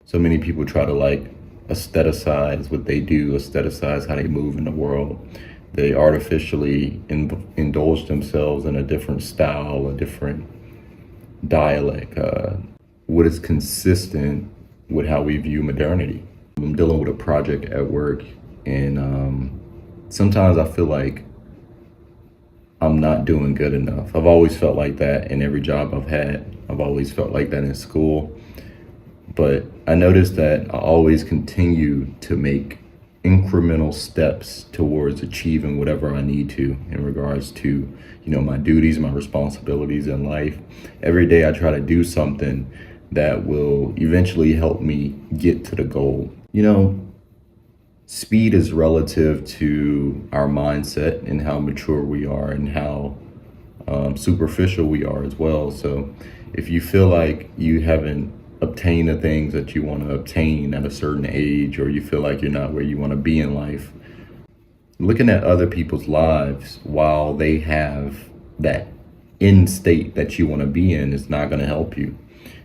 So many people try to like aestheticize what they do, aestheticize how they move in the world. They artificially indulge themselves in a different style, a different dialect, what is consistent with how we view modernity. I'm dealing with a project at work, and sometimes I feel like I'm not doing good enough. I've always felt like that in every job I've had. I've always felt like that in school. But I noticed that I always continue to make incremental steps towards achieving whatever I need to in regards to, my duties, my responsibilities in life. Every day I try to do something that will eventually help me get to the goal. Speed is relative to our mindset and how mature we are and how superficial we are as well. So if you feel like you haven't obtained the things that you want to obtain at a certain age, or you feel like you're not where you want to be in life, looking at other people's lives while they have that end state that you want to be in is not going to help you.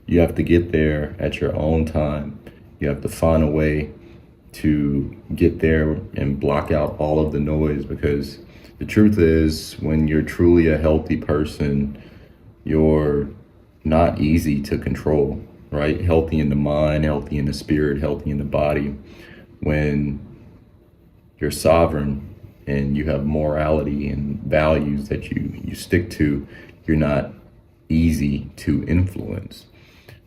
You have to get there at your own time. You have to find a way to get there and block out all of the noise, because the truth is, when you're truly a healthy person, you're not easy to control, right? Healthy in the mind, healthy in the spirit, healthy in the body. When you're sovereign and you have morality and values that you stick to, you're not easy to influence.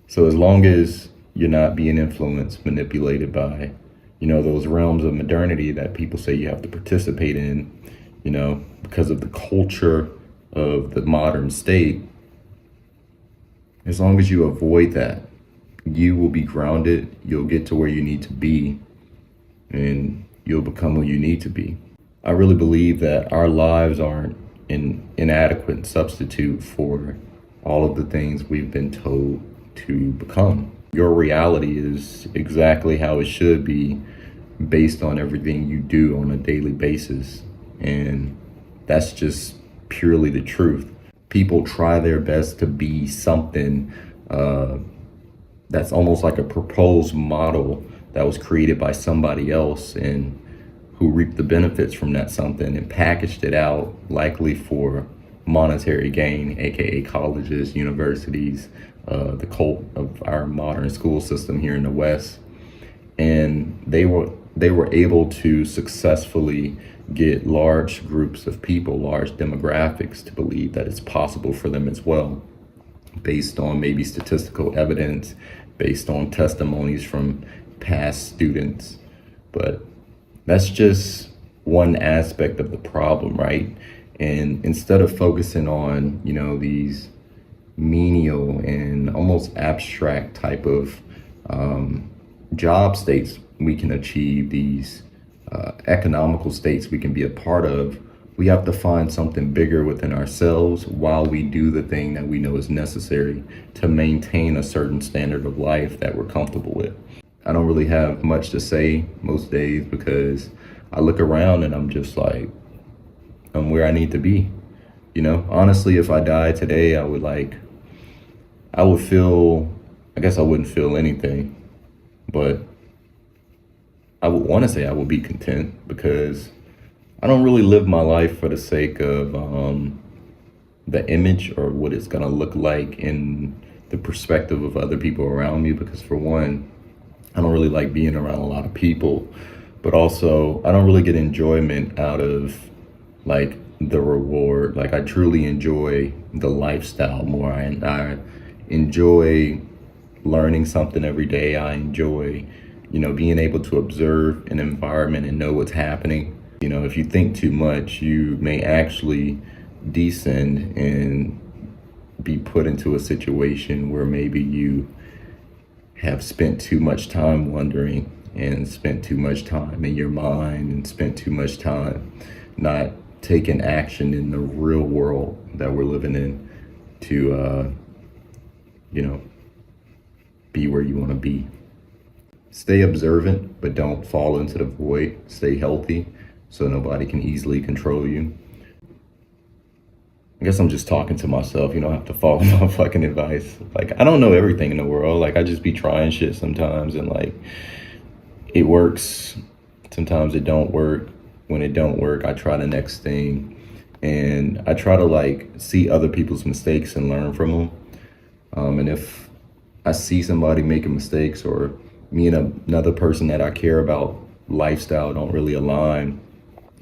So as long as you're not being influenced, manipulated by, those realms of modernity that people say you have to participate in, because of the culture of the modern state, as long as you avoid that, you will be grounded, you'll get to where you need to be, and you'll become who you need to be. I really believe that our lives aren't an inadequate substitute for all of the things we've been told to become. Your reality is exactly how it should be based on everything you do on a daily basis. And that's just purely the truth. People try their best to be something that's almost like a proposed model that was created by somebody else and who reaped the benefits from that something and packaged it out, likely for monetary gain, aka colleges, universities, the cult of our modern school system here in the West. And they were able to successfully get large groups of people, large demographics, to believe that it's possible for them as well, based on maybe statistical evidence, based on testimonies from past students. But that's just one aspect of the problem, right? And instead of focusing on, these menial and almost abstract type of job states we can achieve, these economical states we can be a part of, we have to find something bigger within ourselves while we do the thing that we know is necessary to maintain a certain standard of life that we're comfortable with. I don't really have much to say most days, because I look around and I'm just like, I'm where I need to be. Honestly, if I died today, I would feel, I guess I wouldn't feel anything, but I would want to say I would be content, because I don't really live my life for the sake of the image or what it's going to look like in the perspective of other people around me. Because for one, I don't really like being around a lot of people, but also I don't really get enjoyment out of like the reward. Like, I truly enjoy the lifestyle more, and I enjoy learning something every day. I enjoy, being able to observe an environment and know what's happening. If you think too much, you may actually descend and be put into a situation where maybe you have spent too much time wondering, and spent too much time in your mind, and spent too much time not taking action in the real world that we're living in to, be where you want to be. Stay observant, but don't fall into the void. Stay healthy so nobody can easily control you. I guess I'm just talking to myself. You don't have to follow my fucking advice. Like, I don't know everything in the world. Like, I just be trying shit sometimes, and like, it works. Sometimes it don't work. When it don't work, I try the next thing, and I try to like see other people's mistakes and learn from them. And if I see somebody making mistakes, or me and another person that I care about lifestyle don't really align,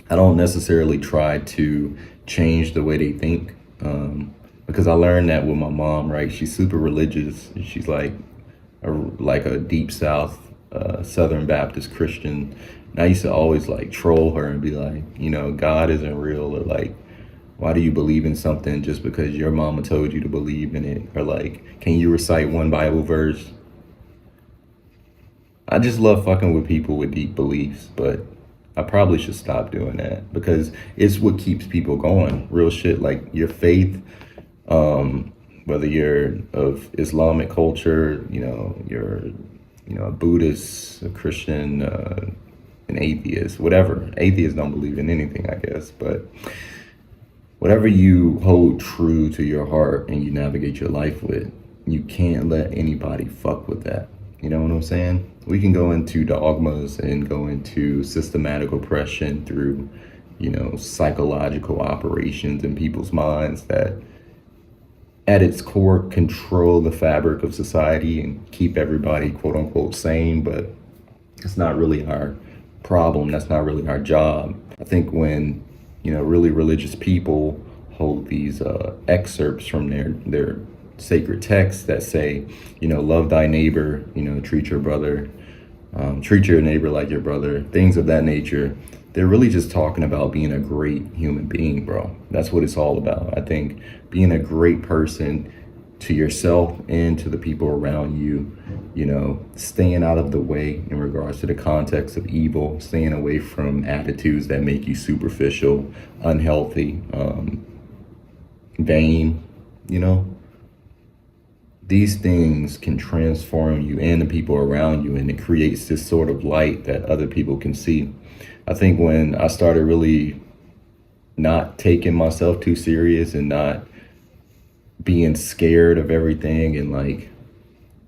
I don't necessarily try to change the way they think. Because I learned that with my mom, right? She's super religious. She's like a deep South, Southern Baptist Christian. And I used to always like troll her and be like, God isn't real, or like, why do you believe in something just because your mama told you to believe in it? Or like, can you recite one Bible verse? I just love fucking with people with deep beliefs, but I probably should stop doing that because it's what keeps people going. Real shit, like your faith, whether you're of Islamic culture, you're, a Buddhist, a Christian, an atheist, whatever. Atheists don't believe in anything, I guess, but whatever you hold true to your heart and you navigate your life with, you can't let anybody fuck with that. You know what I'm saying? We can go into dogmas and go into systematic oppression through, psychological operations in people's minds that at its core control the fabric of society and keep everybody quote unquote sane, but it's not really our problem. That's not really our job. I think when, really religious people hold these excerpts from their sacred texts that say, love thy neighbor, treat your brother, treat your neighbor like your brother, things of that nature. They're really just talking about being a great human being, bro. That's what it's all about. I think being a great person to yourself and to the people around you, staying out of the way in regards to the context of evil, staying away from attitudes that make you superficial, unhealthy, vain, these things can transform you and the people around you, and it creates this sort of light that other people can see. I think when I started really not taking myself too serious and not being scared of everything and like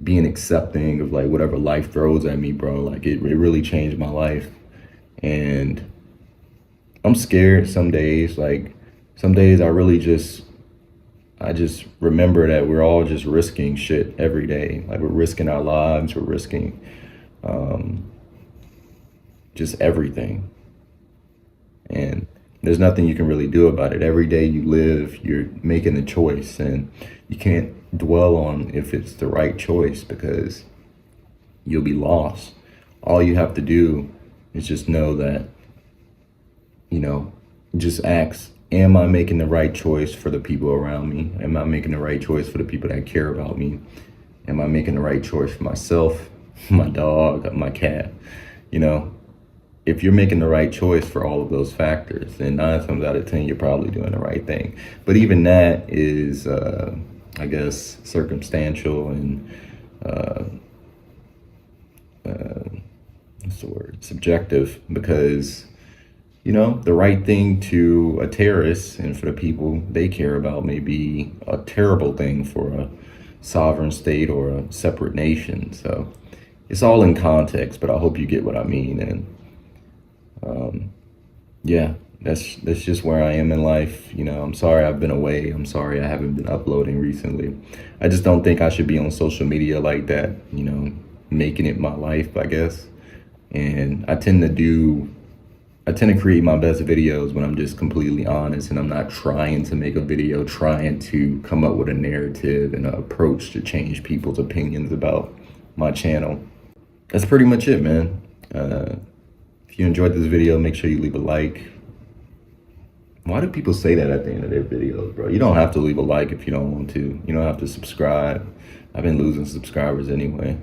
being accepting of like whatever life throws at me, bro, like it really changed my life. And I'm scared some days. Like some days I just remember that we're all just risking shit every day. Like we're risking our lives, we're risking just everything. And there's nothing you can really do about it. Every day you live, you're making a choice, and you can't dwell on if it's the right choice because you'll be lost. All you have to do is just know that, just ask, am I making the right choice for the people around me? Am I making the right choice for the people that care about me? Am I making the right choice for myself, my dog, my cat? If you're making the right choice for all of those factors, then 9 times out of 10, you're probably doing the right thing. But even that is, I guess, circumstantial and, what's the word? Subjective, because, the right thing to a terrorist and for the people they care about may be a terrible thing for a sovereign state or a separate nation. So it's all in context, but I hope you get what I mean. And yeah, that's just where I am in life. I'm sorry I've been away. I'm sorry I haven't been uploading recently. I just don't think I should be on social media like that, making it my life, I guess. And I tend to create my best videos when I'm just completely honest and I'm not trying to make a video, trying to come up with a narrative and an approach to change people's opinions about my channel. That's pretty much it, man. If you enjoyed this video, make sure you leave a like. Why do people say that at the end of their videos, bro? You don't have to leave a like if you don't want to. You don't have to subscribe. I've been losing subscribers anyway.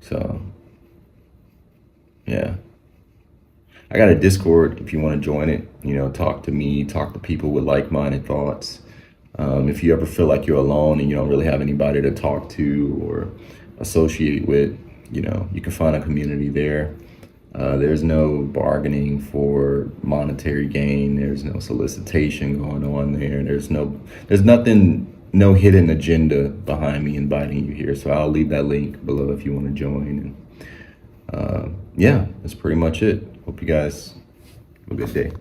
So, yeah. I got a Discord if you want to join it. Talk to me, talk to people with like-minded thoughts. If you ever feel like you're alone and you don't really have anybody to talk to or associate with, you can find a community there. There's no bargaining for monetary gain. There's no solicitation going on there. There's nothing, no hidden agenda behind me inviting you here. So I'll leave that link below if you want to join. And yeah, that's pretty much it. Hope you guys have a good day.